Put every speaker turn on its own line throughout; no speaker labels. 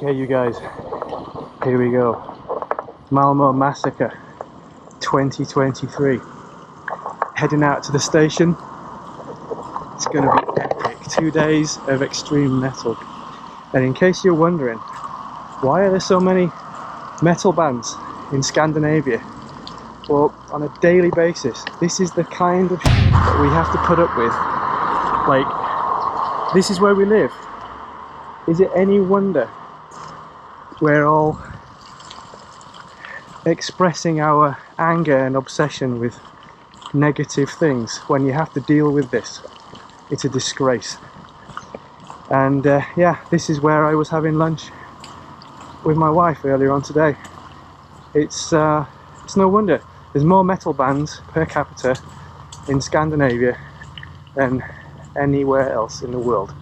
Okay, you guys, here we go. Malmo Massacre 2023. Heading out to the station. It's going to be epic. 2 days of extreme metal. And in case you're wondering, why are there so many metal bands in Scandinavia? Well, on a daily basis, this is the kind of shit that we have to put up with. Like, this is where we live. Is it any wonder we're all expressing our anger and obsession with negative things when you have to deal with this? It's a disgrace. And yeah, this is where I was having lunch with my wife earlier on today. It's no wonder there's more metal bands per capita in Scandinavia than anywhere else in the world.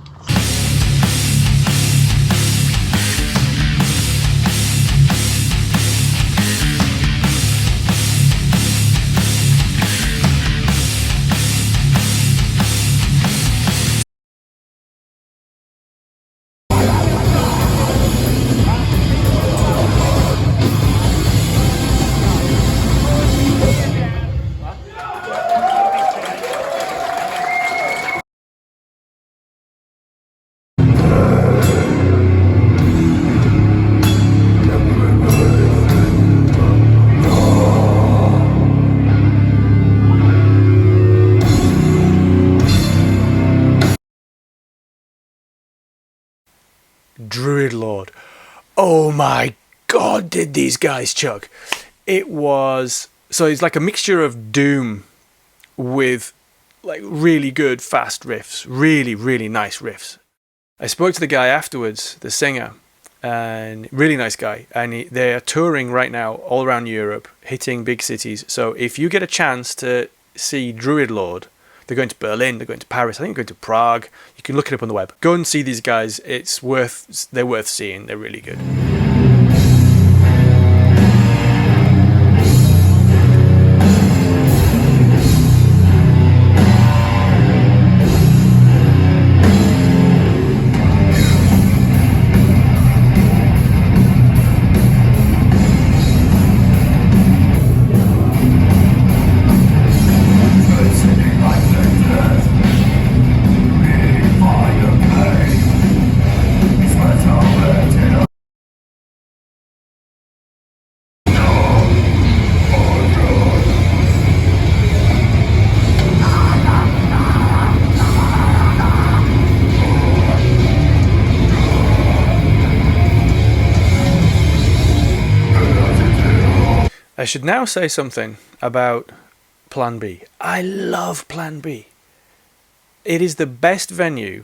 Druid Lord. Oh my god, did these guys chug. It was... So it's like a mixture of doom with like really good fast riffs. Really, really nice riffs. I spoke to the guy afterwards, the singer, and really nice guy. And they are touring right now all around Europe, hitting big cities. So if you get a chance to see Druid Lord, they're going to Berlin, they're going to Paris, I think they're going to Prague. You can look it up on the web. Go and see these guys. They're worth seeing. They're really good. I should now say something about Plan B. I love Plan B. It is the best venue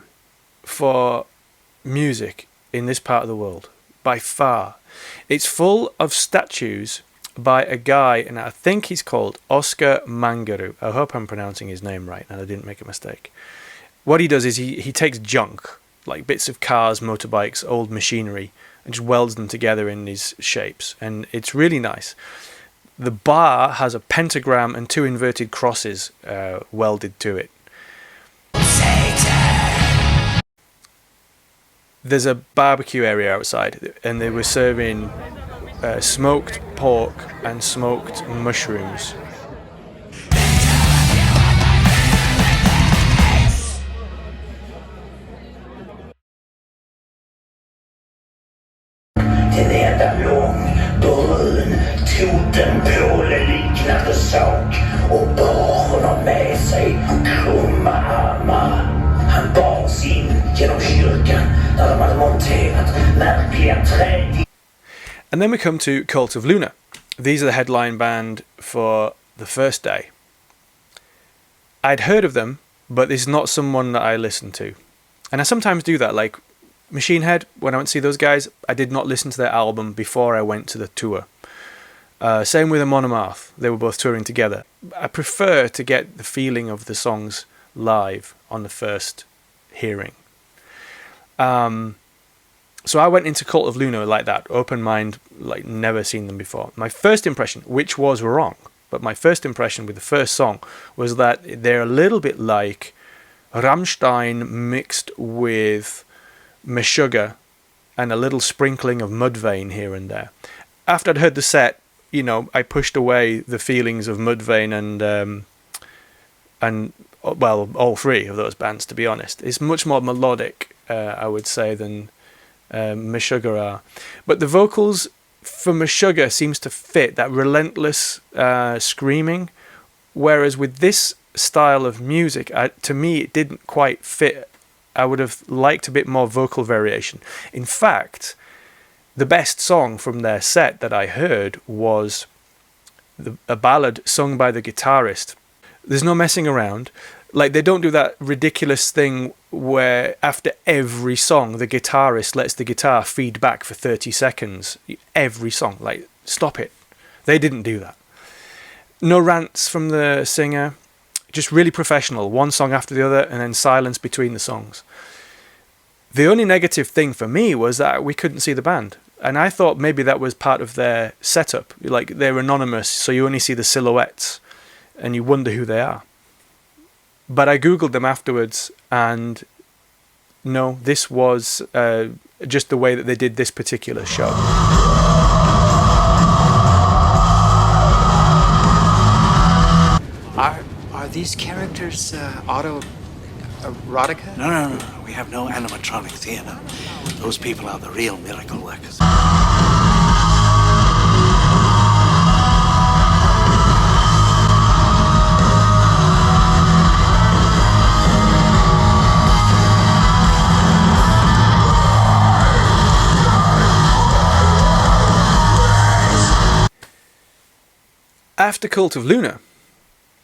for music in this part of the world, by far. It's full of statues by a guy, and I think he's called Oscar Mangaru. I hope I'm pronouncing his name right and I didn't make a mistake. What he does is he takes junk, like bits of cars, motorbikes, old machinery, and just welds them together in these shapes, and it's really nice. The bar has a pentagram and 2 inverted crosses welded to it. Satan! There's a barbecue area outside, and they were serving smoked pork and smoked mushrooms.
Totenpåle-liknande sak och bar honom med sig krumma armar. Han bars in genom kyrkan där de hade monterat märkliga träd.
And then we come to Cult of Luna. These are the headline band for the first day. I'd heard of them, but it's not someone that I listen to. And I sometimes do that, like Machine Head, when I went to see those guys, I did not listen to their album before I went to the tour. Same with Amon Amarth, they were both touring together. I prefer to get the feeling of the songs live on the first hearing. So I went into Cult of Luna like that, open mind, like never seen them before. My first impression, which was wrong, but my first impression with the first song was that they're a little bit like Rammstein mixed with Meshuggah and a little sprinkling of Mudvayne here and there. After I'd heard the set, you know, I pushed away the feelings of Mudvayne and well, all three of those bands, to be honest. It's much more melodic, I would say, than Meshuggah are. But the vocals for Meshuggah seems to fit that relentless screaming, whereas with this style of music, to me, it didn't quite fit. I would have liked a bit more vocal variation. In fact, the best song from their set that I heard was a ballad sung by the guitarist. There's no messing around. Like, they don't do that ridiculous thing where after every song the guitarist lets the guitar feed back for 30 seconds. Every song. Like, stop it. They didn't do that. No rants from the singer. Just really professional. One song after the other, and then silence between the songs. The only negative thing for me was that we couldn't see the band. And I thought maybe that was part of their setup. Like, they're anonymous, so you only see the silhouettes, and you wonder who they are. But I googled them afterwards, and no, this was just the way that they did this particular show.
Are these characters autoerotica?
No. We have no animatronic theater. Those people are the real miracle workers.
After Cult of Luna,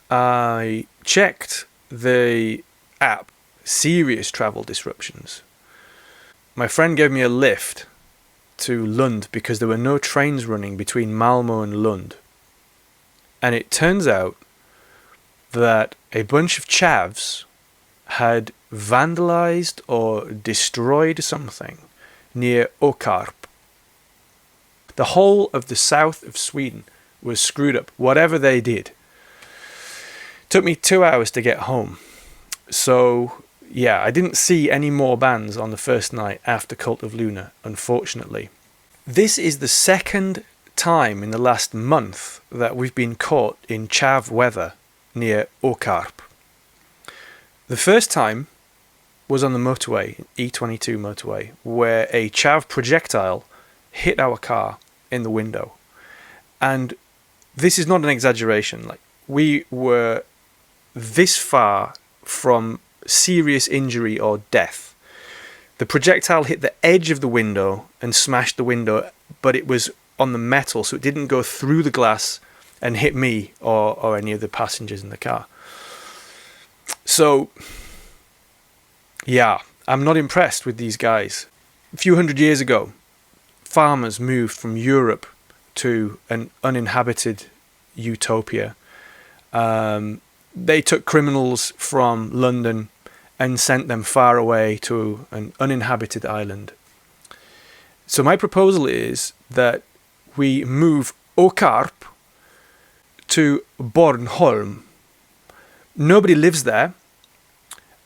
I checked the app Serious Travel Disruptions. My friend gave me a lift to Lund because there were no trains running between Malmo and Lund. And it turns out that a bunch of chavs had vandalized or destroyed something near Åkarp. The whole of the south of Sweden was screwed up, whatever they did. Took me 2 hours to get home. So, yeah, I didn't see any more bands on the first night after Cult of Luna, unfortunately. This is the second time in the last month that we've been caught in chav weather near Åkarp. The first time was on the motorway, E22 motorway, where a chav projectile hit our car in the window. And this is not an exaggeration. Like, we were this far from serious injury or death. The projectile hit the edge of the window and smashed the window, but it was on the metal, so it didn't go through the glass and hit me or any of the passengers in the car. So, yeah, I'm not impressed with these guys. A few hundred years ago, farmers moved from Europe to an uninhabited utopia. They took criminals from London and sent them far away to an uninhabited island. So my proposal is that we move Åkarp to Bornholm. Nobody lives there,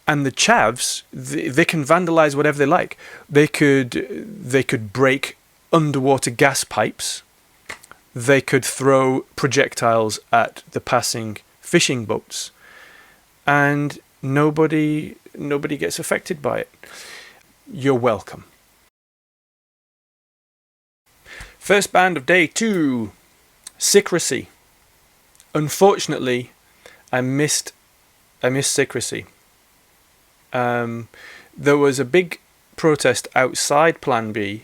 and the chavs, they can vandalize whatever they like. They could break underwater gas pipes. They could throw projectiles at the passing fishing boats, and nobody gets affected by it. You're welcome. First band of day 2, Secrecy. Unfortunately, I missed Secrecy. There was a big protest outside Plan B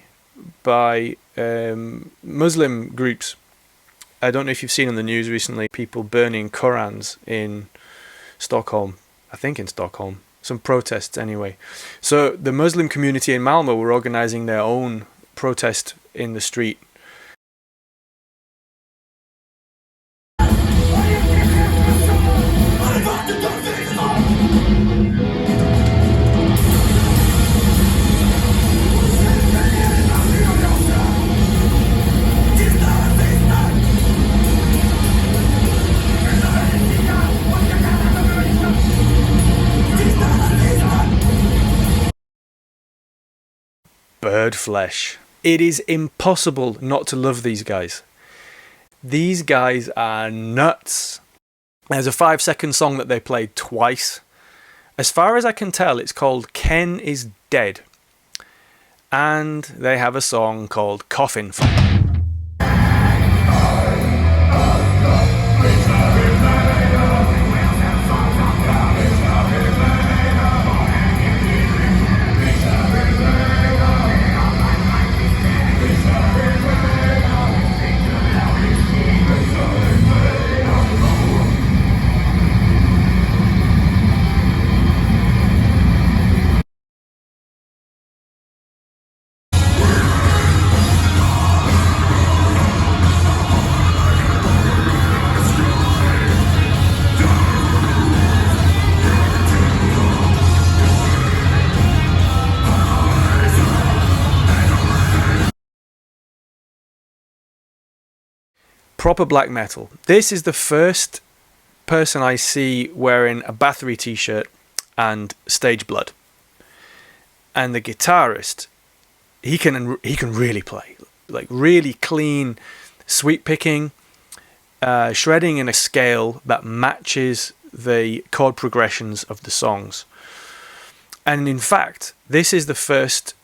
by Muslim groups. I don't know if you've seen on the news recently people burning Korans in Stockholm. I think in Stockholm. Some protests anyway. So the Muslim community in Malmo were organising their own protest in the street. bird flesh. It is impossible not to love these guys. These guys are nuts. There's a 5-second song that they played twice. As far as I can tell, it's called Ken is Dead. And they have a song called Coffin Fire. Proper black metal. This is the first person I see wearing a Bathory t-shirt and stage blood. And the guitarist, he can really play, like really clean, sweep picking, shredding in a scale that matches the chord progressions of the songs. And in fact, this is the first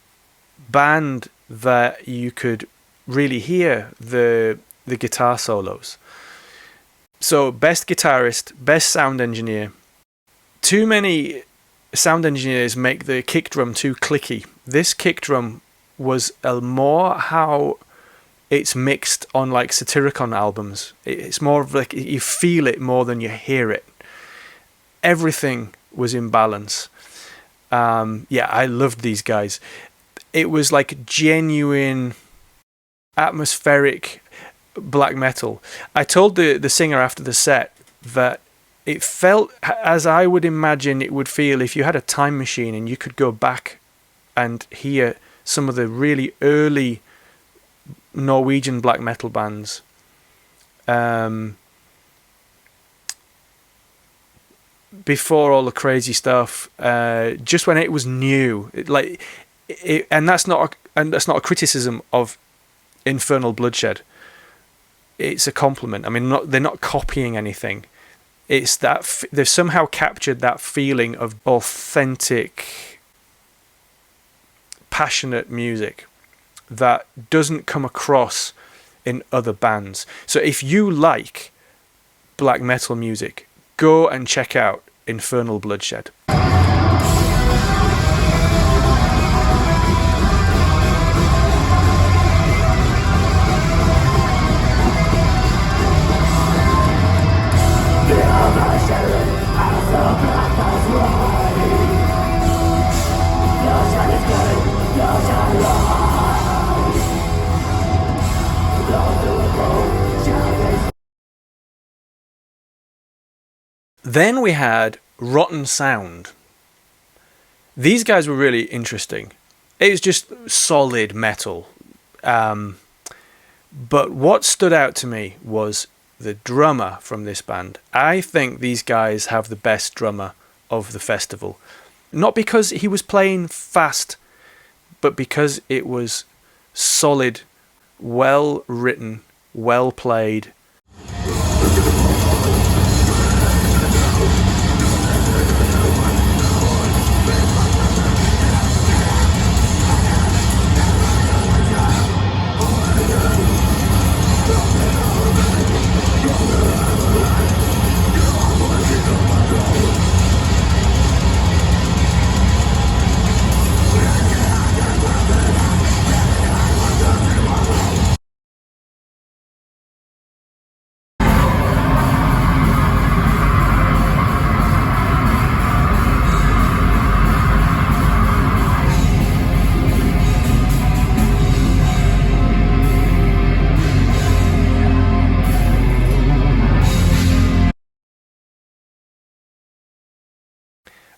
band that you could really hear the guitar solos. So best guitarist, best sound engineer. Too many sound engineers make the kick drum too clicky. This kick drum was more how it's mixed on like Satyricon albums. It's more of like you feel it more than you hear it. Everything was in balance. Yeah, I loved these guys. It was like genuine atmospheric black metal. I told the singer after the set that it felt as I would imagine it would feel if you had a time machine and you could go back and hear some of the really early Norwegian black metal bands. Before all the crazy stuff, just when it was new, and that's not a criticism of Infernal Bloodshed. It's a compliment. I mean, they're not copying anything. It's that they've somehow captured that feeling of authentic, passionate music that doesn't come across in other bands. So if you like black metal music, go and check out Infernal Bloodshed. Then we had Rotten Sound. These guys were really interesting. It was just solid metal. But what stood out to me was the drummer from this band. I think these guys have the best drummer of the festival. Not because he was playing fast, but because it was solid, well written, well played.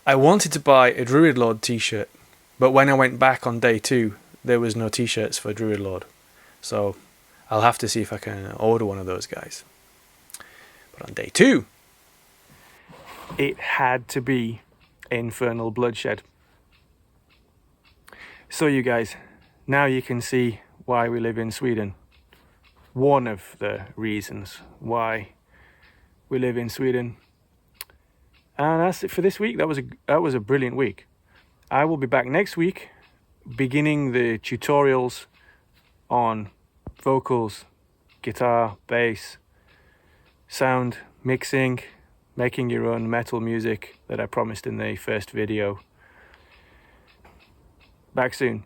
I wanted to buy a Druid Lord t-shirt, but when I went back on day 2, there was no t-shirts for Druid Lord. So I'll have to see if I can order one of those guys. But on day 2, it had to be Infernal Bloodshed. So you guys, now you can see why we live in Sweden. One of the reasons why we live in Sweden. And that's it for this week. That was a brilliant week. I will be back next week, beginning the tutorials on vocals, guitar, bass, sound, mixing, making your own metal music that I promised in the first video. Back soon.